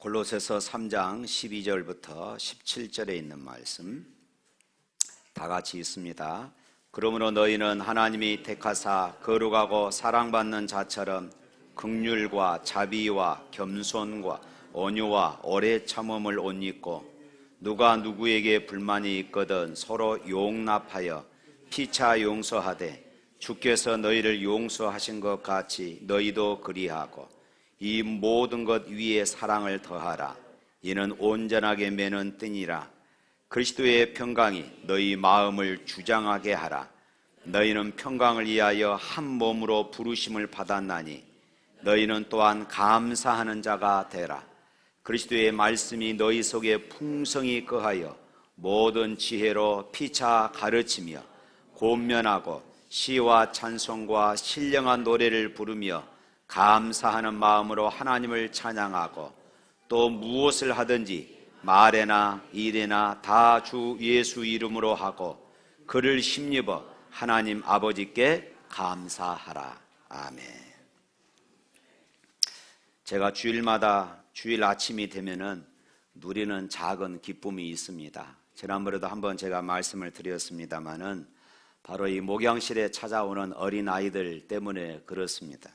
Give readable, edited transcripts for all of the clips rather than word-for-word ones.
골로새서 3장 12절부터 17절에 있는 말씀 다 같이 읽습니다. 그러므로 너희는 하나님이 택하사 거룩하고 사랑받는 자처럼 긍휼과 자비와 겸손과 온유와 오래 참음을 옷 입고 누가 누구에게 불만이 있거든 서로 용납하여 피차 용서하되 주께서 너희를 용서하신 것 같이 너희도 그리하고 이 모든 것 위에 사랑을 더하라. 이는 온전하게 매는 띠니라. 그리스도의 평강이 너희 마음을 주장하게 하라. 너희는 평강을 위하여 한 몸으로 부르심을 받았나니 너희는 또한 감사하는 자가 되라. 그리스도의 말씀이 너희 속에 풍성히 거하여 모든 지혜로 피차 가르치며 권면하고 시와 찬송과 신령한 노래를 부르며 감사하는 마음으로 하나님을 찬양하고 또 무엇을 하든지 말에나 일에나 다 주 예수 이름으로 하고 그를 힘입어 하나님 아버지께 감사하라. 아멘. 제가 주일마다 주일 아침이 되면은 누리는 작은 기쁨이 있습니다. 지난번에도 한번 제가 말씀을 드렸습니다마는 바로 이 목양실에 찾아오는 어린 아이들 때문에 그렇습니다.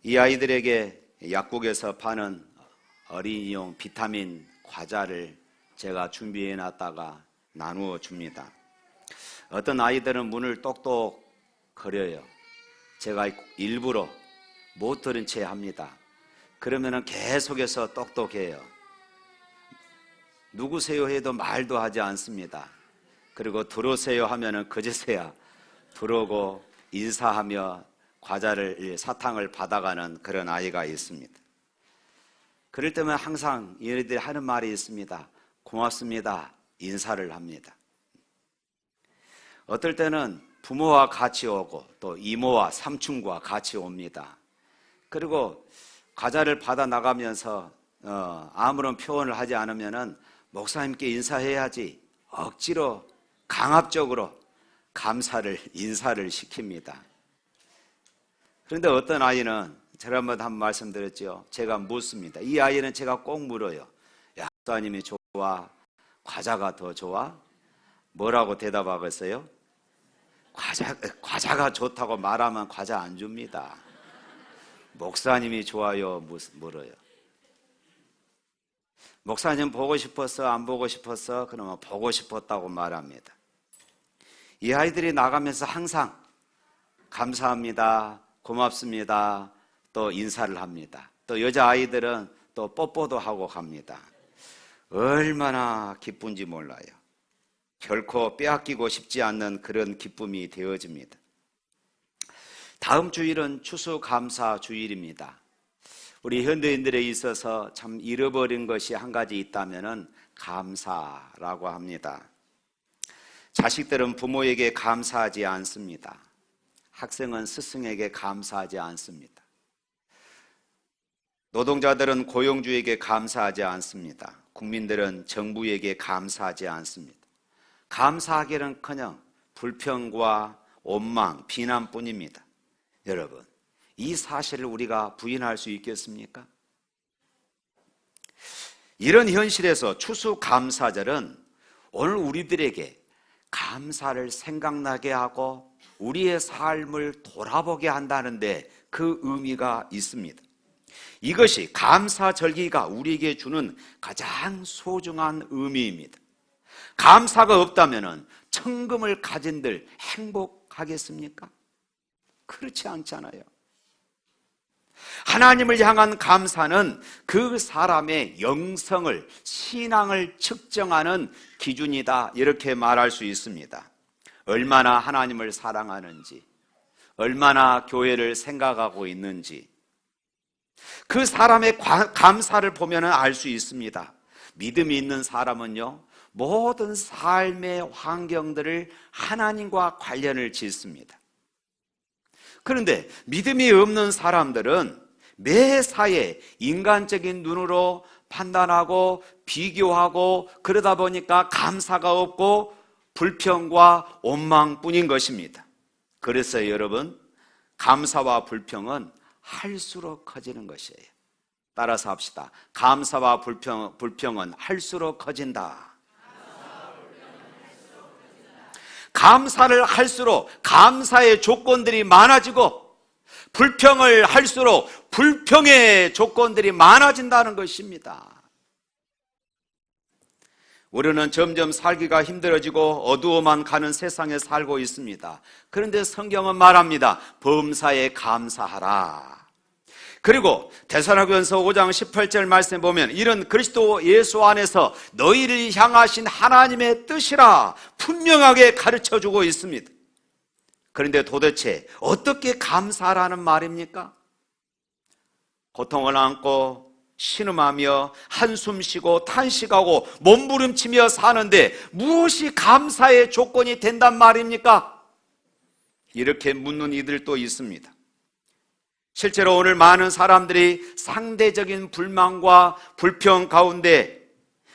이 아이들에게 약국에서 파는 어린이용 비타민 과자를 제가 준비해 놨다가 나누어 줍니다. 어떤 아이들은 문을 똑똑 거려요. 제가 일부러 못 들은 채 합니다. 그러면은 계속해서 똑똑해요. 누구세요 해도 말도 하지 않습니다. 그리고 들어오세요 하면은 그제서야 들어오고 인사하며 과자를, 사탕을 받아가는 그런 아이가 있습니다. 그럴 때면 항상 얘네들이 하는 말이 있습니다. 고맙습니다. 인사를 합니다. 어떨 때는 부모와 같이 오고 또 이모와 삼촌과 같이 옵니다. 그리고 과자를 받아 나가면서 아무런 표현을 하지 않으면은 목사님께 인사해야지 억지로 강압적으로 인사를 시킵니다. 그런데 어떤 아이는 지난번에 한번 말씀드렸죠. 제가 묻습니다. 이 아이는 제가 꼭 물어요. 야, 목사님이 좋아? 과자가 더 좋아? 뭐라고 대답하겠어요? 과자가 좋다고 말하면 과자 안 줍니다. 목사님이 좋아요? 물어요. 목사님 보고 싶었어? 안 보고 싶었어? 그러면 보고 싶었다고 말합니다. 이 아이들이 나가면서 항상 감사합니다. 고맙습니다. 또 인사를 합니다. 또 여자아이들은 또 뽀뽀도 하고 갑니다. 얼마나 기쁜지 몰라요. 결코 빼앗기고 싶지 않는 그런 기쁨이 되어집니다. 다음 주일은 추수감사 주일입니다. 우리 현대인들에 있어서 참 잃어버린 것이 한 가지 있다면 감사라고 합니다. 자식들은 부모에게 감사하지 않습니다. 학생은 스승에게 감사하지 않습니다. 노동자들은 고용주에게 감사하지 않습니다. 국민들은 정부에게 감사하지 않습니다. 감사하기는커녕 불평과 원망, 비난뿐입니다. 여러분, 이 사실을 우리가 부인할 수 있겠습니까? 이런 현실에서 추수감사절은 오늘 우리들에게 감사를 생각나게 하고 우리의 삶을 돌아보게 한다는데 그 의미가 있습니다. 이것이 감사절기가 우리에게 주는 가장 소중한 의미입니다. 감사가 없다면 천금을 가진들 행복하겠습니까? 그렇지 않잖아요. 하나님을 향한 감사는 그 사람의 영성을, 신앙을 측정하는 기준이다, 이렇게 말할 수 있습니다. 얼마나 하나님을 사랑하는지, 얼마나 교회를 생각하고 있는지 그 사람의 감사를 보면 알 수 있습니다. 믿음이 있는 사람은요, 모든 삶의 환경들을 하나님과 관련을 짓습니다. 그런데 믿음이 없는 사람들은 매사에 인간적인 눈으로 판단하고 비교하고 그러다 보니까 감사가 없고 불평과 원망뿐인 것입니다. 그래서 여러분, 감사와 불평은 할수록 커지는 것이에요. 따라서 합시다. 감사와 불평은 할수록 커진다. 감사를 할수록 감사의 조건들이 많아지고, 불평을 할수록 불평의 조건들이 많아진다는 것입니다. 우리는 점점 살기가 힘들어지고 어두워만 가는 세상에 살고 있습니다. 그런데 성경은 말합니다. 범사에 감사하라. 그리고 데살로니가전서 5장 18절 말씀에 보면 이런 그리스도 예수 안에서 너희를 향하신 하나님의 뜻이라 분명하게 가르쳐주고 있습니다. 그런데 도대체 어떻게 감사하라는 말입니까? 고통을 안고 신음하며 한숨 쉬고 탄식하고 몸부림치며 사는데 무엇이 감사의 조건이 된단 말입니까? 이렇게 묻는 이들도 있습니다. 실제로 오늘 많은 사람들이 상대적인 불만과 불평 가운데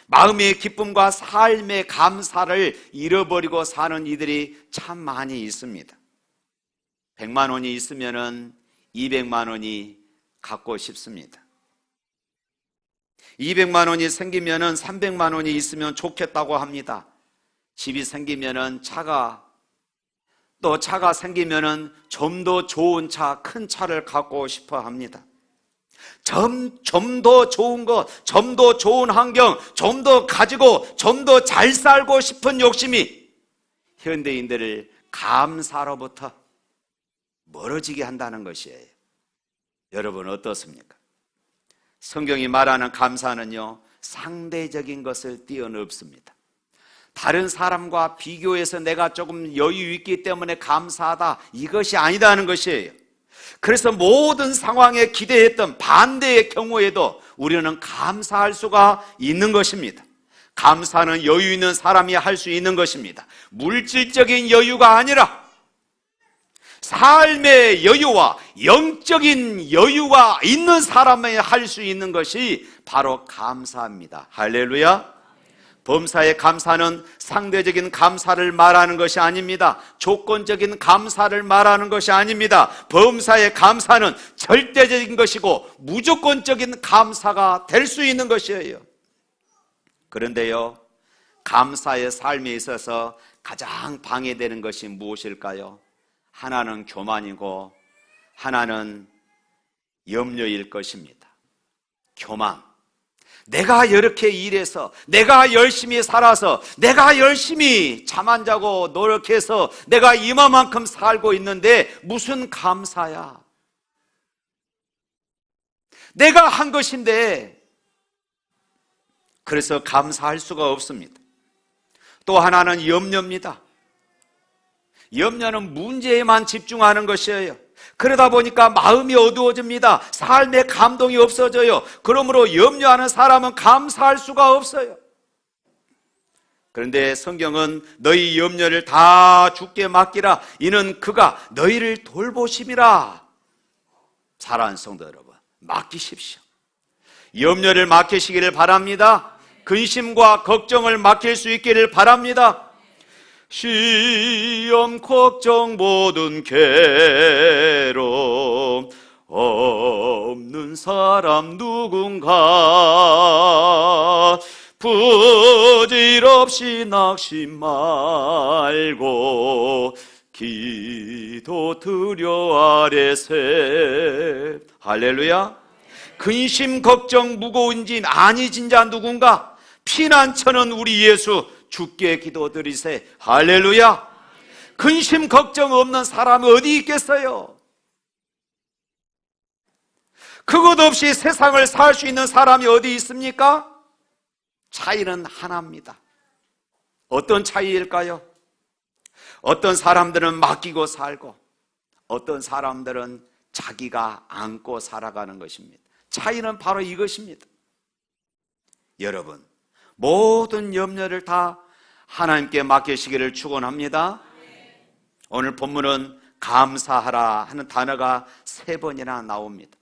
마음의 기쁨과 삶의 감사를 잃어버리고 사는 이들이 참 많이 있습니다. 100만 원이 있으면 200만 원이 갖고 싶습니다. 200만 원이 생기면 300만 원이 있으면 좋겠다고 합니다. 집이 생기면 차가 생기면 좀 더 좋은 차, 큰 차를 갖고 싶어 합니다. 좀 더 좋은 것, 좀 더 좋은 환경, 좀 더 가지고 좀 더 잘 살고 싶은 욕심이 현대인들을 감사로부터 멀어지게 한다는 것이에요. 여러분 어떻습니까? 성경이 말하는 감사는요, 상대적인 것을 뛰어넘습니다. 다른 사람과 비교해서 내가 조금 여유 있기 때문에 감사하다, 이것이 아니다는 것이에요. 그래서 모든 상황에 기대했던 반대의 경우에도 우리는 감사할 수가 있는 것입니다. 감사는 여유 있는 사람이 할 수 있는 것입니다. 물질적인 여유가 아니라 삶의 여유와 영적인 여유가 있는 사람이 할 수 있는 것이 바로 감사입니다. 할렐루야. 범사의 감사는 상대적인 감사를 말하는 것이 아닙니다. 조건적인 감사를 말하는 것이 아닙니다. 범사의 감사는 절대적인 것이고 무조건적인 감사가 될 수 있는 것이에요. 그런데요, 감사의 삶에 있어서 가장 방해되는 것이 무엇일까요? 하나는 교만이고 하나는 염려일 것입니다. 교만. 내가 이렇게 일해서, 내가 열심히 살아서, 내가 열심히 잠 안 자고 노력해서 내가 이만큼 살고 있는데 무슨 감사야? 내가 한 것인데. 그래서 감사할 수가 없습니다. 또 하나는 염려입니다. 염려는 문제에만 집중하는 것이에요. 그러다 보니까 마음이 어두워집니다. 삶의 감동이 없어져요. 그러므로 염려하는 사람은 감사할 수가 없어요. 그런데 성경은 너희 염려를 다 주께 맡기라. 이는 그가 너희를 돌보심이라. 사랑하는 성도 여러분, 맡기십시오. 염려를 맡기시기를 바랍니다. 근심과 걱정을 맡길 수 있기를 바랍니다. 시험 걱정 모든 괴로움 없는 사람 누군가 부질없이 낙심 말고 기도 드려 아뢰세. 할렐루야. 근심 걱정 무거운 짐 아니 진자 누군가 피난처는 우리 예수 주께 기도드리세. 할렐루야. 근심 걱정 없는 사람이 어디 있겠어요? 그것 없이 세상을 살 수 있는 사람이 어디 있습니까? 차이는 하나입니다. 어떤 차이일까요? 어떤 사람들은 맡기고 살고 어떤 사람들은 자기가 안고 살아가는 것입니다. 차이는 바로 이것입니다. 여러분, 모든 염려를 다 하나님께 맡기시기를 축원합니다. 오늘 본문은 감사하라 하는 단어가 3번이나 나옵니다.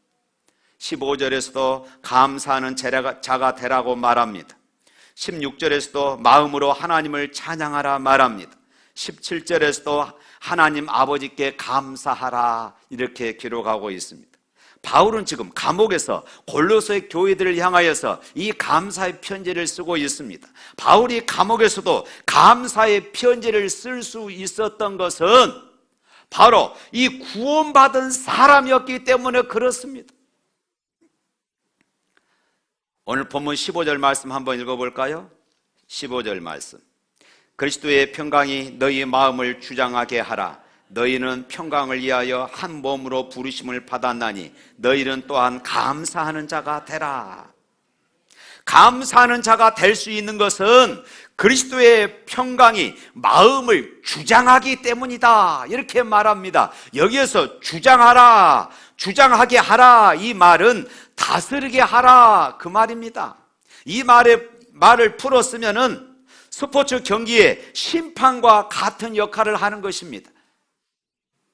15절에서도 감사하는 자가 되라고 말합니다. 16절에서도 마음으로 하나님을 찬양하라 말합니다. 17절에서도 하나님 아버지께 감사하라 이렇게 기록하고 있습니다. 바울은 지금 감옥에서 골로새 교회들을 향하여서 이 감사의 편지를 쓰고 있습니다. 바울이 감옥에서도 감사의 편지를 쓸 수 있었던 것은 바로 이 구원받은 사람이었기 때문에 그렇습니다. 오늘 본문 15절 말씀 한번 읽어볼까요? 15절 말씀. 그리스도의 평강이 너희 마음을 주장하게 하라. 너희는 평강을 위하여 한 몸으로 부르심을 받았나니 너희는 또한 감사하는 자가 되라. 감사하는 자가 될 수 있는 것은 그리스도의 평강이 마음을 주장하기 때문이다, 이렇게 말합니다. 여기에서 주장하라, 주장하게 하라, 이 말은 다스리게 하라, 그 말입니다. 이 말을 풀었으면은 스포츠 경기의 심판과 같은 역할을 하는 것입니다.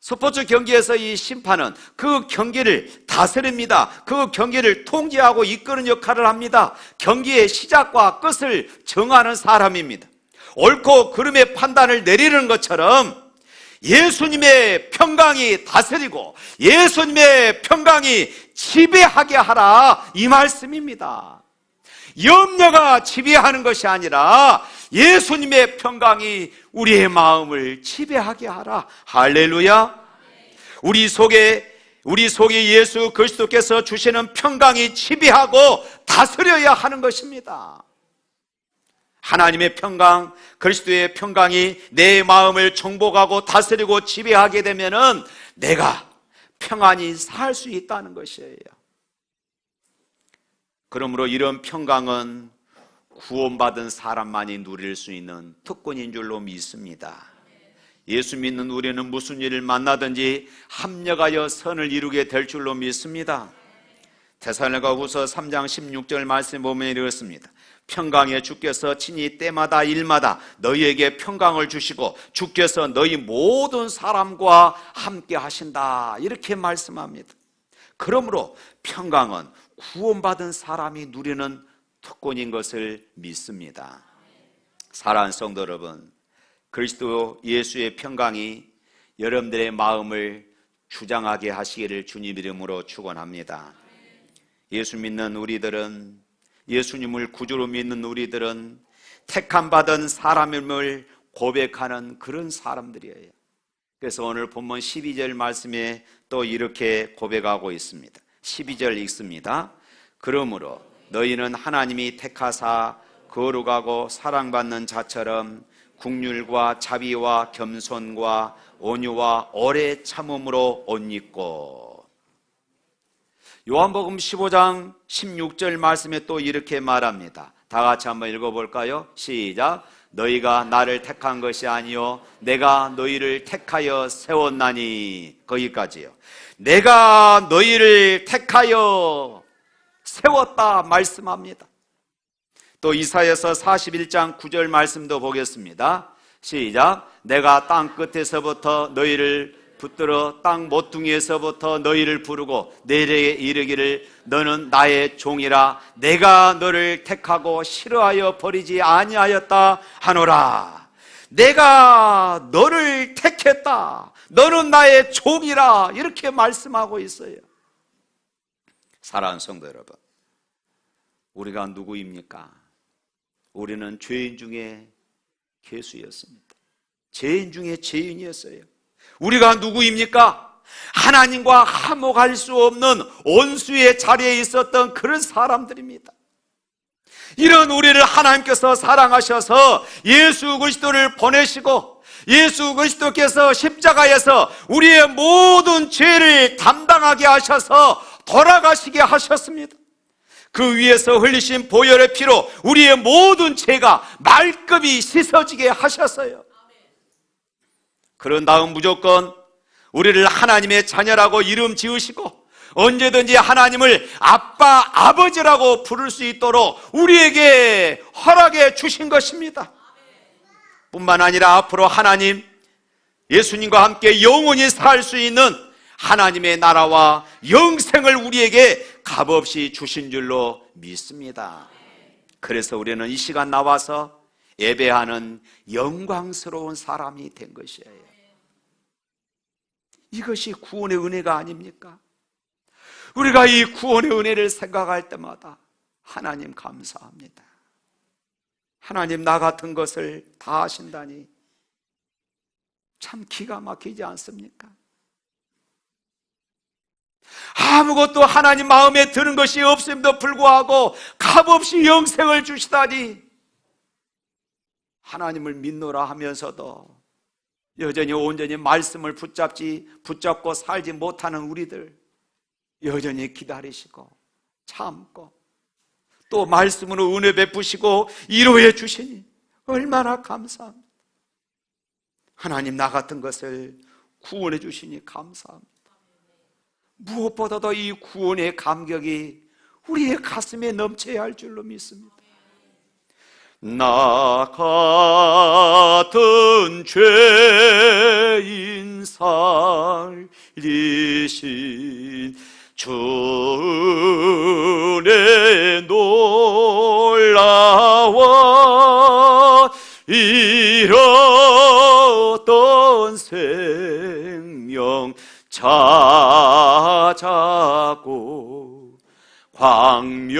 스포츠 경기에서 이 심판은 그 경기를 다스립니다. 그 경기를 통제하고 이끄는 역할을 합니다. 경기의 시작과 끝을 정하는 사람입니다. 옳고 그름의 판단을 내리는 것처럼 예수님의 평강이 다스리고 예수님의 평강이 지배하게 하라, 이 말씀입니다. 염려가 지배하는 것이 아니라 예수님의 평강이 우리의 마음을 지배하게 하라. 할렐루야. 우리 속에 예수 그리스도께서 주시는 평강이 지배하고 다스려야 하는 것입니다. 하나님의 평강, 그리스도의 평강이 내 마음을 정복하고 다스리고 지배하게 되면은 내가 평안히 살 수 있다는 것이에요. 그러므로 이런 평강은 구원받은 사람만이 누릴 수 있는 특권인 줄로 믿습니다. 예수 믿는 우리는 무슨 일을 만나든지 합력하여 선을 이루게 될 줄로 믿습니다. 데살로니가후서 3장 16절 말씀 보면 이렇습니다. 평강의 주께서 친히 때마다 일마다 너희에게 평강을 주시고 주께서 너희 모든 사람과 함께 하신다, 이렇게 말씀합니다. 그러므로 평강은 구원받은 사람이 누리는 특권인 것을 믿습니다. 사랑하는 성도 여러분, 그리스도 예수의 평강이 여러분들의 마음을 주장하게 하시기를 주님 이름으로 축원합니다. 예수 믿는 우리들은, 예수님을 구주로 믿는 우리들은 택함받은 사람임을 고백하는 그런 사람들이에요. 그래서 오늘 본문 12절 말씀에 또 이렇게 고백하고 있습니다. 12절 읽습니다. 그러므로 너희는 하나님이 택하사 거룩하고 사랑받는 자처럼 국률과 자비와 겸손과 온유와 오래 참음으로 옷 입고. 요한복음 15장 16절 말씀에 또 이렇게 말합니다. 다 같이 한번 읽어볼까요? 시작. 너희가 나를 택한 것이 아니요 내가 너희를 택하여 세웠나니. 거기까지요. 내가 너희를 택하여 세웠다 말씀합니다. 또 이사야서 41장 9절 말씀도 보겠습니다. 시작. 내가 땅 끝에서부터 너희를 붙들어 땅 모퉁이에서부터 너희를 부르고 내게 이르기를 너는 나의 종이라. 내가 너를 택하고 싫어하여 버리지 아니하였다 하노라. 내가 너를 택했다. 너는 나의 종이라. 이렇게 말씀하고 있어요. 사랑하는 성도 여러분, 우리가 누구입니까? 우리는 죄인 중에 괴수였습니다. 죄인 중에 죄인이었어요. 우리가 누구입니까? 하나님과 화목할 수 없는 원수의 자리에 있었던 그런 사람들입니다. 이런 우리를 하나님께서 사랑하셔서 예수 그리스도를 보내시고 예수 그리스도께서 십자가에서 우리의 모든 죄를 담당하게 하셔서 돌아가시게 하셨습니다. 그 위에서 흘리신 보혈의 피로 우리의 모든 죄가 말끔히 씻어지게 하셨어요. 그런 다음 무조건 우리를 하나님의 자녀라고 이름 지으시고 언제든지 하나님을 아빠, 아버지라고 부를 수 있도록 우리에게 허락해 주신 것입니다. 뿐만 아니라 앞으로 하나님, 예수님과 함께 영원히 살 수 있는 하나님의 나라와 영생을 우리에게 값없이 주신 줄로 믿습니다. 그래서 우리는 이 시간 나와서 예배하는 영광스러운 사람이 된 것이에요. 이것이 구원의 은혜가 아닙니까? 우리가 이 구원의 은혜를 생각할 때마다 하나님 감사합니다. 하나님 나 같은 것을 다 하신다니 참 기가 막히지 않습니까? 아무것도 하나님 마음에 드는 것이 없음에도 불구하고 값없이 영생을 주시다니, 하나님을 믿노라 하면서도 여전히 온전히 말씀을 붙잡고 살지 못하는 우리들 여전히 기다리시고 참고 또 말씀으로 은혜 베푸시고 위로해 주시니 얼마나 감사합니다. 하나님 나 같은 것을 구원해 주시니 감사합니다. 무엇보다도 이 구원의 감격이 우리의 가슴에 넘쳐야 할 줄로 믿습니다. 나 같은 죄인 살리신 주의 놀라워 잃었던 생명 찾았고 광명을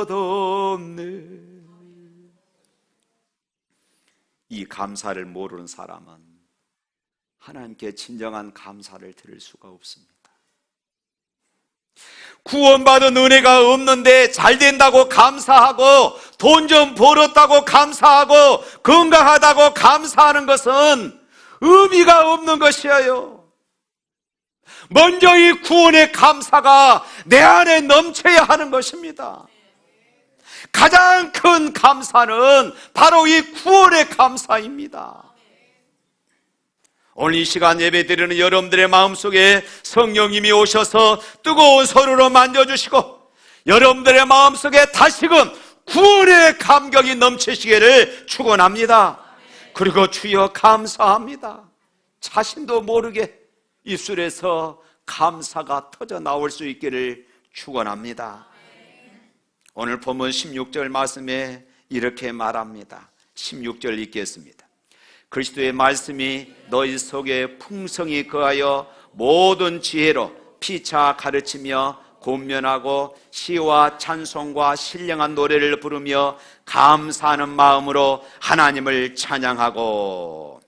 얻었네. 이 감사를 모르는 사람은 하나님께 진정한 감사를 드릴 수가 없습니다. 구원받은 은혜가 없는데 잘 된다고 감사하고 돈 좀 벌었다고 감사하고 건강하다고 감사하는 것은 의미가 없는 것이에요. 먼저 이 구원의 감사가 내 안에 넘쳐야 하는 것입니다. 가장 큰 감사는 바로 이 구원의 감사입니다. 오늘 이 시간 예배드리는 여러분들의 마음속에 성령님이 오셔서 뜨거운 손으로 만져주시고 여러분들의 마음속에 다시금 구원의 감격이 넘치시기를 축원합니다. 그리고 주여 감사합니다. 자신도 모르게 입술에서 감사가 터져 나올 수 있기를 축원합니다. 오늘 본문 16절 말씀에 이렇게 말합니다. 16절 읽겠습니다. 그리스도의 말씀이 너희 속에 풍성히 거하여 모든 지혜로 피차 가르치며 권면하고 시와 찬송과 신령한 노래를 부르며 감사하는 마음으로 하나님을 찬양하고,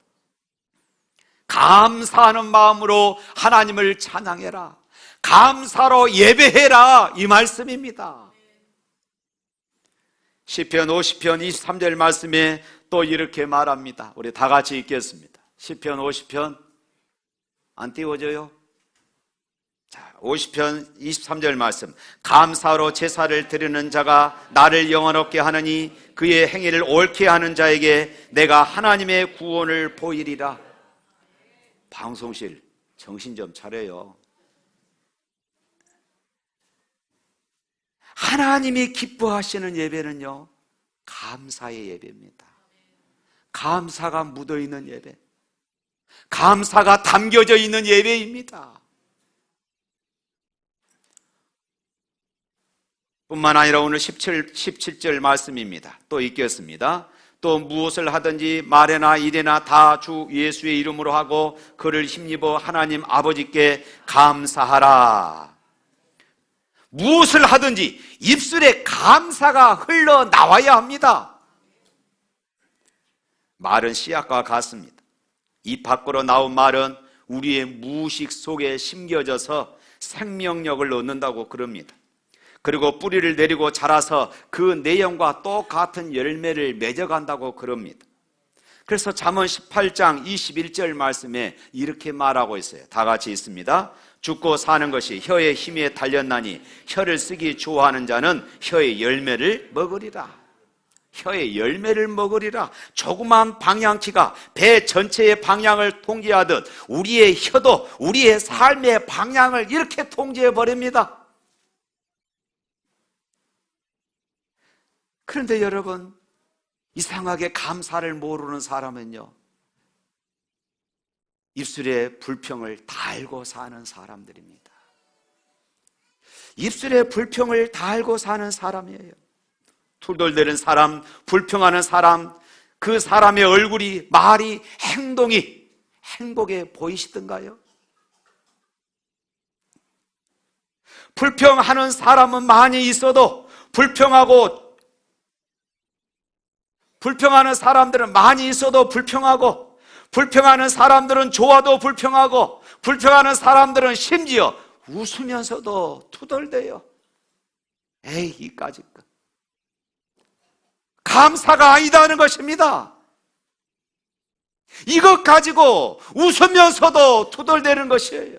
감사하는 마음으로 하나님을 찬양해라, 감사로 예배해라, 이 말씀입니다. 시편 50편 23절 말씀에 또 이렇게 말합니다. 우리 다 같이 읽겠습니다. 시편 50편 안 띄워져요? 자, 50편 23절 말씀. 감사로 제사를 드리는 자가 나를 영원롭게 하느니 그의 행위를 옳게 하는 자에게 내가 하나님의 구원을 보이리라. 방송실 정신 좀 차려요. 하나님이 기뻐하시는 예배는요, 감사의 예배입니다. 감사가 묻어있는 예배, 감사가 담겨져 있는 예배입니다. 뿐만 아니라 오늘 17절 말씀입니다. 또 읽겠습니다. 또 무엇을 하든지 말에나 일에나 다 주 예수의 이름으로 하고 그를 힘입어 하나님 아버지께 감사하라. 무엇을 하든지 입술에 감사가 흘러나와야 합니다. 말은 씨앗과 같습니다. 입 밖으로 나온 말은 우리의 무의식 속에 심겨져서 생명력을 얻는다고 그럽니다. 그리고 뿌리를 내리고 자라서 그 내용과 똑같은 열매를 맺어간다고 그럽니다. 그래서 잠언 18장 21절 말씀에 이렇게 말하고 있어요. 다 같이 있습니다. 죽고 사는 것이 혀의 힘에 달렸나니 혀를 쓰기 좋아하는 자는 혀의 열매를 먹으리라. 혀의 열매를 먹으리라. 조그만 방향키가 배 전체의 방향을 통제하듯 우리의 혀도 우리의 삶의 방향을 이렇게 통제해버립니다. 그런데 여러분, 이상하게 감사를 모르는 사람은요, 입술에 불평을 달고 사는 사람들입니다. 입술에 불평을 달고 사는 사람이에요. 툴툴대는 사람, 불평하는 사람, 그 사람의 얼굴이, 말이, 행동이 행복해 보이시던가요? 불평하는 사람은 많이 있어도 불평하는 사람들은 많이 있어도 불평하고, 불평하는 사람들은 좋아도 불평하고, 불평하는 사람들은 심지어 웃으면서도 투덜대요. 에이, 이까짓 거. 감사가 아니다는 것입니다. 이것 가지고 웃으면서도 투덜대는 것이에요.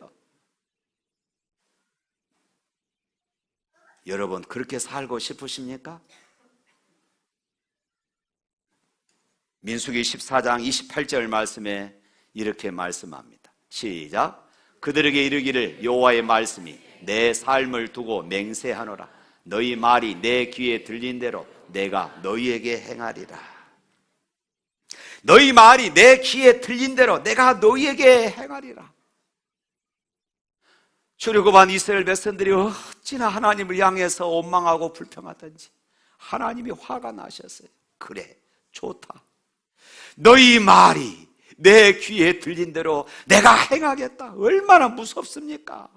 여러분, 그렇게 살고 싶으십니까? 민수기 14장 28절 말씀에 이렇게 말씀합니다. 시작. 그들에게 이르기를 여호와의 말씀이 내 삶을 두고 맹세하노라. 너희 말이 내 귀에 들린 대로 내가 너희에게 행하리라. 너희 말이 내 귀에 들린 대로 내가 너희에게 행하리라. 출애굽한 이스라엘 백성들이 어찌나 하나님을 향해서 원망하고 불평하던지 하나님이 화가 나셨어요. 그래, 좋다. 너희 말이 내 귀에 들린 대로 내가 행하겠다. 얼마나 무섭습니까?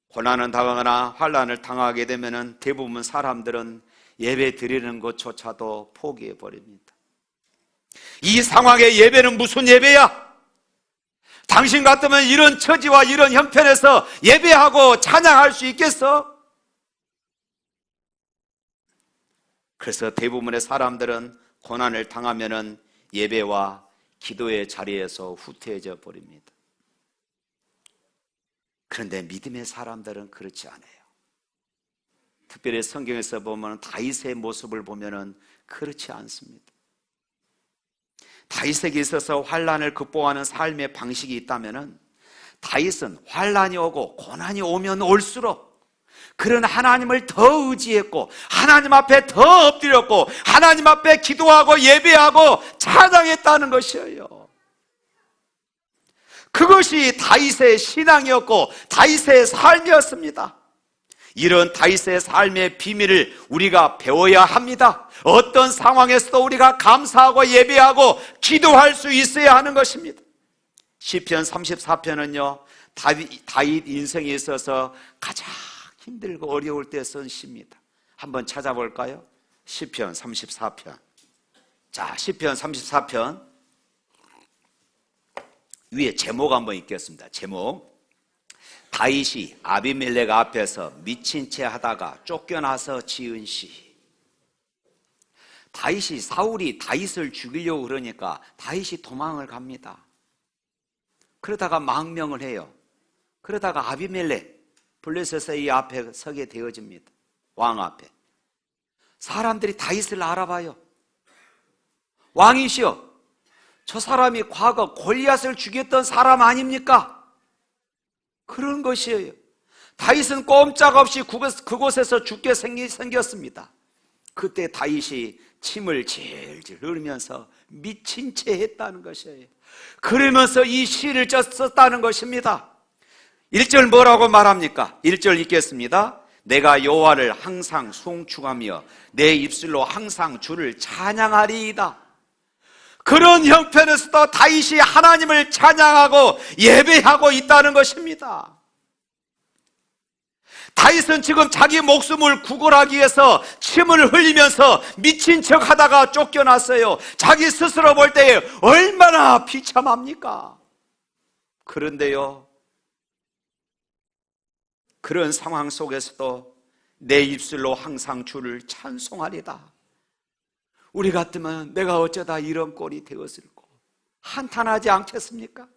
고난을 당하거나 환난을 당하게 되면 대부분 사람들은 예배 드리는 것조차도 포기해 버립니다. 이 상황에 예배는 무슨 예배야? 당신 같으면 이런 처지와 이런 형편에서 예배하고 찬양할 수 있겠어? 그래서 대부분의 사람들은 고난을 당하면은 예배와 기도의 자리에서 후퇴해져 버립니다. 그런데 믿음의 사람들은 그렇지 않아요. 특별히 성경에서 보면 다윗의 모습을 보면은 그렇지 않습니다. 다윗에게 있어서 환난을 극복하는 삶의 방식이 있다면은 다윗은 환난이 오고 고난이 오면 올수록 그런 하나님을 더 의지했고 하나님 앞에 더 엎드렸고 하나님 앞에 기도하고 예배하고 찬양했다는 것이에요. 그것이 다윗의 신앙이었고 다윗의 삶이었습니다. 이런 다윗의 삶의 비밀을 우리가 배워야 합니다. 어떤 상황에서도 우리가 감사하고 예배하고 기도할 수 있어야 하는 것입니다. 시편 34편은요 다윗 인생에 있어서 가장 힘들고 어려울 때 쓴 시입니다. 한번 찾아볼까요? 시편 34편. 자, 시편 34편 위에 제목 한번 읽겠습니다. 제목. 다윗이 아비멜렉 앞에서 미친 채 하다가 쫓겨나서 지은 시. 다윗이 사울이 다윗을 죽이려고 그러니까 다윗이 도망을 갑니다. 그러다가 망명을 해요. 그러다가 아비멜렉 블레셋의 앞에 서게 되어집니다. 왕 앞에. 사람들이 다윗을 알아봐요. 왕이시여, 저 사람이 과거 골리앗을 죽였던 사람 아닙니까? 그런 것이에요. 다윗은 꼼짝없이 그곳에서 죽게 생겼습니다. 그때 다윗이 침을 질질 흘리면서 미친 채 했다는 것이에요. 그러면서 이 시를 썼다는 것입니다. 1절 뭐라고 말합니까? 1절 읽겠습니다. 내가 여호와를 항상 송축하며 내 입술로 항상 주를 찬양하리이다. 그런 형편에서도 다윗이 하나님을 찬양하고 예배하고 있다는 것입니다. 다윗은 지금 자기 목숨을 구걸하기 위해서 침을 흘리면서 미친 척 하다가 쫓겨났어요. 자기 스스로 볼 때 얼마나 비참합니까? 그런데요, 그런 상황 속에서도 내 입술로 항상 주를 찬송하리다. 우리 같으면 내가 어쩌다 이런 꼴이 되었을까? 한탄하지 않겠습니까?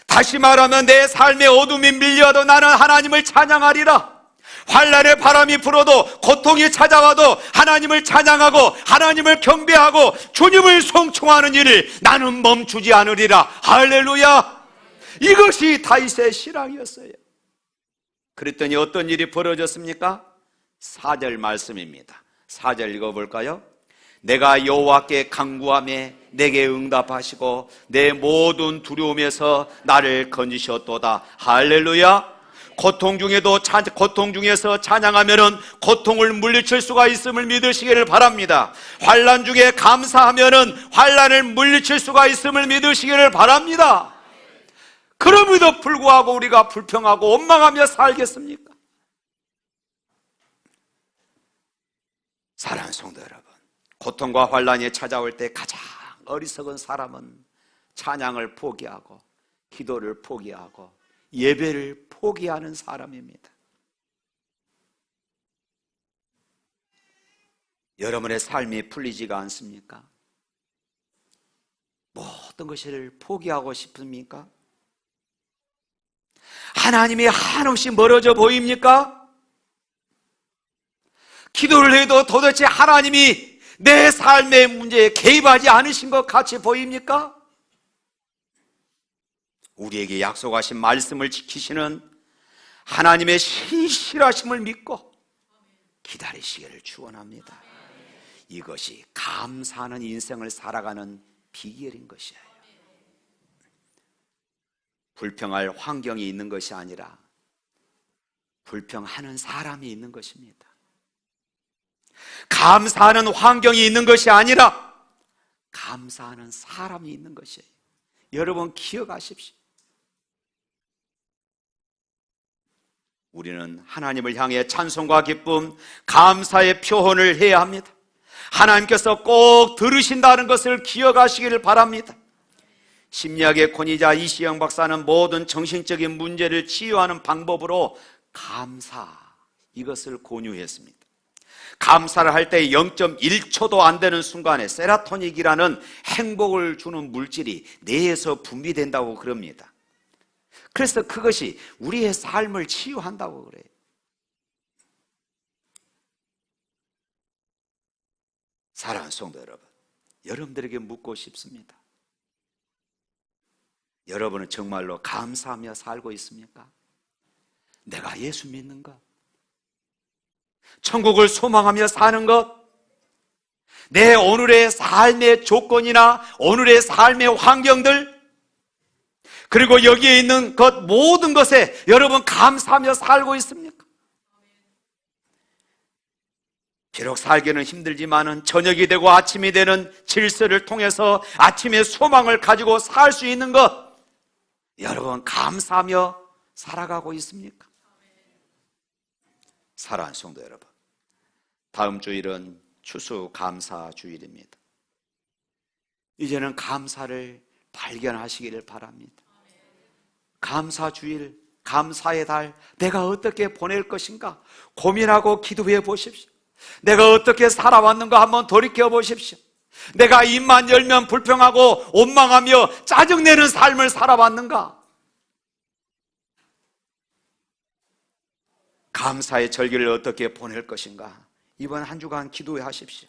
다시 말하면 내 삶의 어둠이 밀려도 나는 하나님을 찬양하리라. 환난의 바람이 불어도 고통이 찾아와도 하나님을 찬양하고 하나님을 경배하고 주님을 송축하는 일을 나는 멈추지 않으리라. 할렐루야. 이것이 다윗의 신앙이었어요. 그랬더니 어떤 일이 벌어졌습니까? 4절 말씀입니다. 4절 읽어볼까요? 내가 여호와께 간구하며 내게 응답하시고 내 모든 두려움에서 나를 건지셨도다. 할렐루야. 고통 중에서 찬양하면은 고통을 물리칠 수가 있음을 믿으시기를 바랍니다. 환난 중에 감사하면은 환난을 물리칠 수가 있음을 믿으시기를 바랍니다. 그럼에도 불구하고 우리가 불평하고 원망하며 살겠습니까? 사랑하는 성도 여러분, 고통과 환난이 찾아올 때 가장 어리석은 사람은 찬양을 포기하고 기도를 포기하고 예배를 포기하는 사람입니다. 여러분의 삶이 풀리지가 않습니까? 모든 것을 포기하고 싶습니까? 하나님이 한없이 멀어져 보입니까? 기도를 해도 도대체 하나님이 내 삶의 문제에 개입하지 않으신 것 같이 보입니까? 우리에게 약속하신 말씀을 지키시는 하나님의 신실하심을 믿고 기다리시기를 축원합니다. 이것이 감사하는 인생을 살아가는 비결인 것이에요. 불평할 환경이 있는 것이 아니라 불평하는 사람이 있는 것입니다. 감사하는 환경이 있는 것이 아니라 감사하는 사람이 있는 것이에요. 여러분 기억하십시오. 우리는 하나님을 향해 찬송과 기쁨, 감사의 표현을 해야 합니다. 하나님께서 꼭 들으신다는 것을 기억하시기를 바랍니다. 심리학의 권위자 이시영 박사는 모든 정신적인 문제를 치유하는 방법으로 감사, 이것을 권유했습니다. 감사를 할 때 0.1초도 안 되는 순간에 세라토닌이라는 행복을 주는 물질이 뇌에서 분비된다고 그럽니다. 그래서 그것이 우리의 삶을 치유한다고 그래요. 사랑하는 성도 여러분, 여러분들에게 묻고 싶습니다. 여러분은 정말로 감사하며 살고 있습니까? 내가 예수 믿는 것, 천국을 소망하며 사는 것, 내 오늘의 삶의 조건이나 오늘의 삶의 환경들, 그리고 여기에 있는 것 모든 것에 여러분 감사하며 살고 있습니까? 비록 살기는 힘들지만은 저녁이 되고 아침이 되는 질서를 통해서 아침의 소망을 가지고 살 수 있는 것, 여러분 감사하며 살아가고 있습니까? 사랑하는 성도 여러분, 다음 주일은 추수감사 주일입니다. 이제는 감사를 발견하시기를 바랍니다. 감사 주일, 감사의 달, 내가 어떻게 보낼 것인가 고민하고 기도해 보십시오. 내가 어떻게 살아왔는가 한번 돌이켜 보십시오. 내가 입만 열면 불평하고 원망하며 짜증내는 삶을 살아왔는가? 감사의 절기를 어떻게 보낼 것인가? 이번 한 주간 기도하십시오.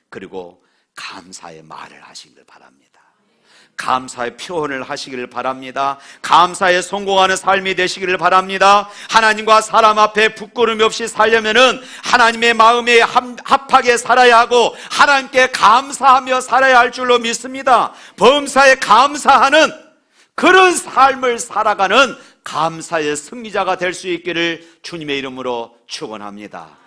그리고 감사의 말을 하시길 바랍니다. 감사의 표현을 하시기를 바랍니다. 감사에 성공하는 삶이 되시기를 바랍니다. 하나님과 사람 앞에 부끄러움 없이 살려면은 하나님의 마음에 합하게 살아야 하고 하나님께 감사하며 살아야 할 줄로 믿습니다. 범사에 감사하는 그런 삶을 살아가는 감사의 승리자가 될 수 있기를 주님의 이름으로 축원합니다.